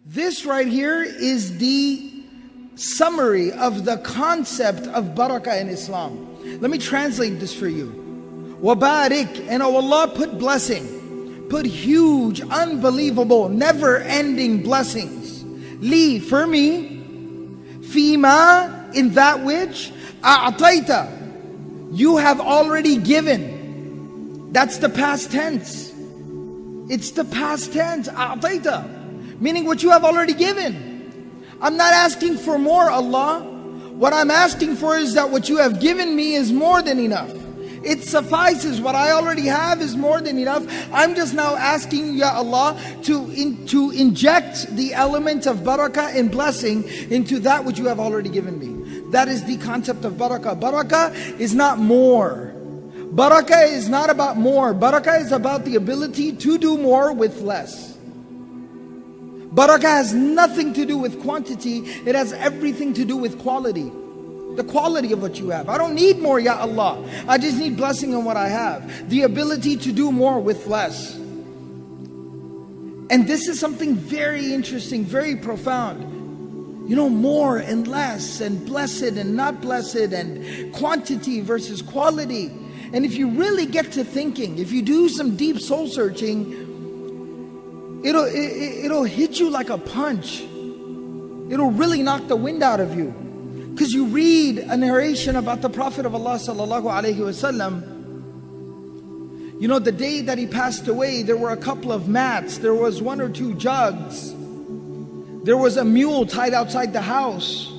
This right here is the summary of the concept of barakah in Islam. Let me translate this for you. Wabarik, and oh Allah, put blessing, put huge, unbelievable, never-ending blessings. Li, for me, fima, in that which a'taita, you have already given. That's the past tense. It's the past tense, a'taita, meaning what you have already given. I'm not asking for more, Allah. What I'm asking for is that what you have given me is more than enough. It suffices. What I already have is more than enough. I'm just now asking you, Ya Allah, to inject the element of barakah and blessing into that which you have already given me. That is the concept of barakah. Barakah is not more. Barakah is not about more. Barakah is about the ability to do more with less. Barakah has nothing to do with quantity. It has everything to do with quality. The quality of what you have. I don't need more, Ya Allah. I just need blessing on what I have. The ability to do more with less. And this is something very interesting, very profound. You know, more and less, and blessed and not blessed, and quantity versus quality. And if you really get to thinking, if you do some deep soul searching, it'll hit you like a punch. It'll really knock the wind out of you. Because you read a narration about the Prophet of Allah sallallahu alaihi wasallam. You know, the day that he passed away, there were a couple of mats. There was 1 or 2 jugs. There was a mule tied outside the house.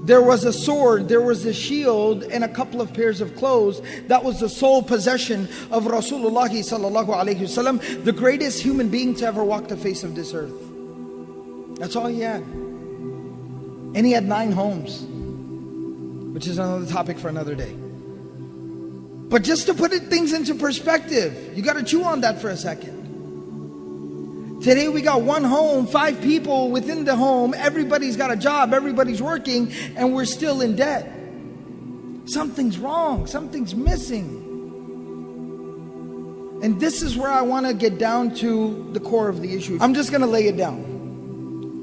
There was a sword, there was a shield, and a couple of pairs of clothes. That was the sole possession of Rasulullah sallallahu alaihi wasallam, the greatest human being to ever walk the face of this earth. That's all he had. And he had 9 homes, which is another topic for another day. But just to put things into perspective, you got to chew on that for a second. Today we got 1 home, 5 people within the home, everybody's got a job, everybody's working, and we're still in debt. Something's wrong, something's missing. And this is where I want to get down to the core of the issue. I'm just going to lay it down.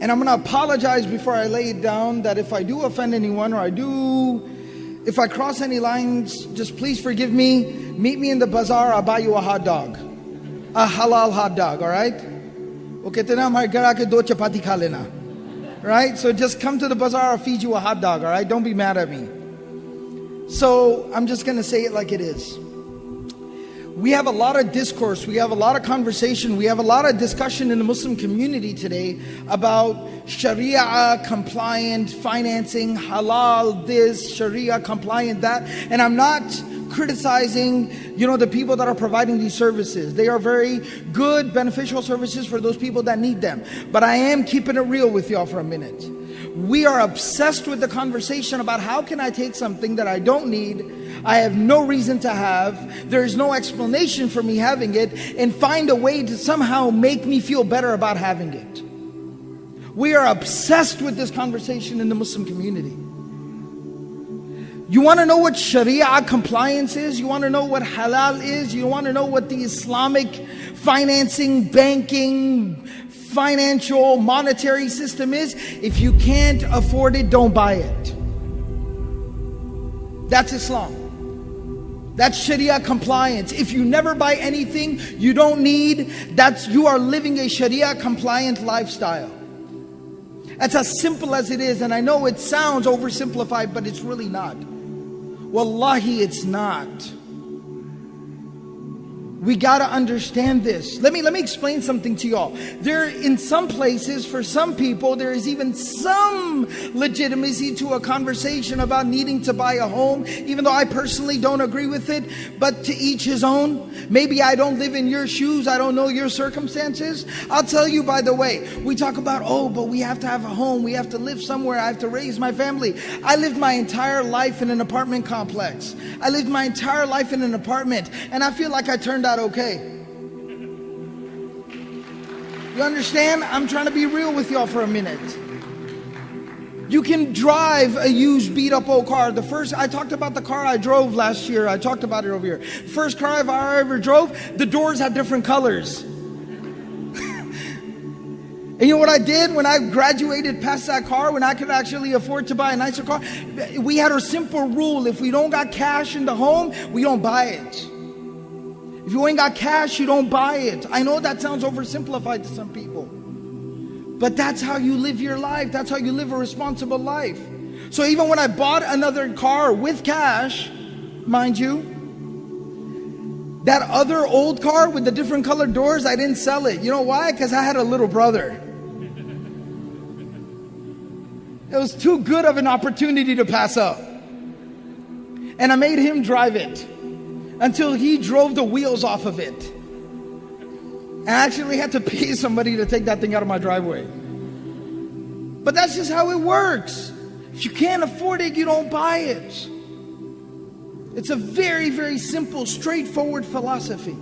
And I'm going to apologize before I lay it down that if I do offend anyone, or if I cross any lines, just please forgive me. Meet me in the bazaar, I'll buy you a hot dog. A halal hot dog, alright? Right? So just come to the bazaar, I'll feed you a hot dog, alright? Don't be mad at me. So I'm just going to say it like it is. We have a lot of discourse, we have a lot of conversation, we have a lot of discussion in the Muslim community today about Sharia compliant financing, halal this, Sharia compliant that. And I'm not criticizing, the people that are providing these services. They are very good, beneficial services for those people that need them. But I am keeping it real with y'all for a minute. We are obsessed with the conversation about how can I take something that I don't need, I have no reason to have, there is no explanation for me having it, and find a way to somehow make me feel better about having it. We are obsessed with this conversation in the Muslim community. You want to know what Sharia compliance is? You want to know what halal is? You want to know what the Islamic financing, banking, financial, monetary system is? If you can't afford it, don't buy it. That's Islam. That's Sharia compliance. If you never buy anything you don't need, you are living a Sharia compliant lifestyle. That's as simple as it is. And I know it sounds oversimplified, but it's really not. Wallahi, it's not. We got to understand this. Let me explain something to y'all. In some places, for some people, there is even some legitimacy to a conversation about needing to buy a home, even though I personally don't agree with it. But to each his own. Maybe I don't live in your shoes. I don't know your circumstances. I'll tell you, by the way, we talk about, but we have to have a home. We have to live somewhere. I have to raise my family. I lived my entire life in an apartment complex. I lived my entire life in an apartment. And I feel like I turned out okay. You understand? I'm trying to be real with y'all for a minute. You can drive a used beat up old car. I talked about the car I drove last year. I talked about it over here. First car I ever drove, the doors had different colors. And you know what I did when I graduated past that car, when I could actually afford to buy a nicer car? We had a simple rule. If we don't got cash in the home, we don't buy it. If you ain't got cash, you don't buy it. I know that sounds oversimplified to some people. But that's how you live your life. That's how you live a responsible life. So even when I bought another car with cash, mind you, that other old car with the different colored doors, I didn't sell it. You know why? Because I had a little brother. It was too good of an opportunity to pass up. And I made him drive it until he drove the wheels off of it. And I actually had to pay somebody to take that thing out of my driveway. But that's just how it works. If you can't afford it, you don't buy it. It's a very, very simple, straightforward philosophy.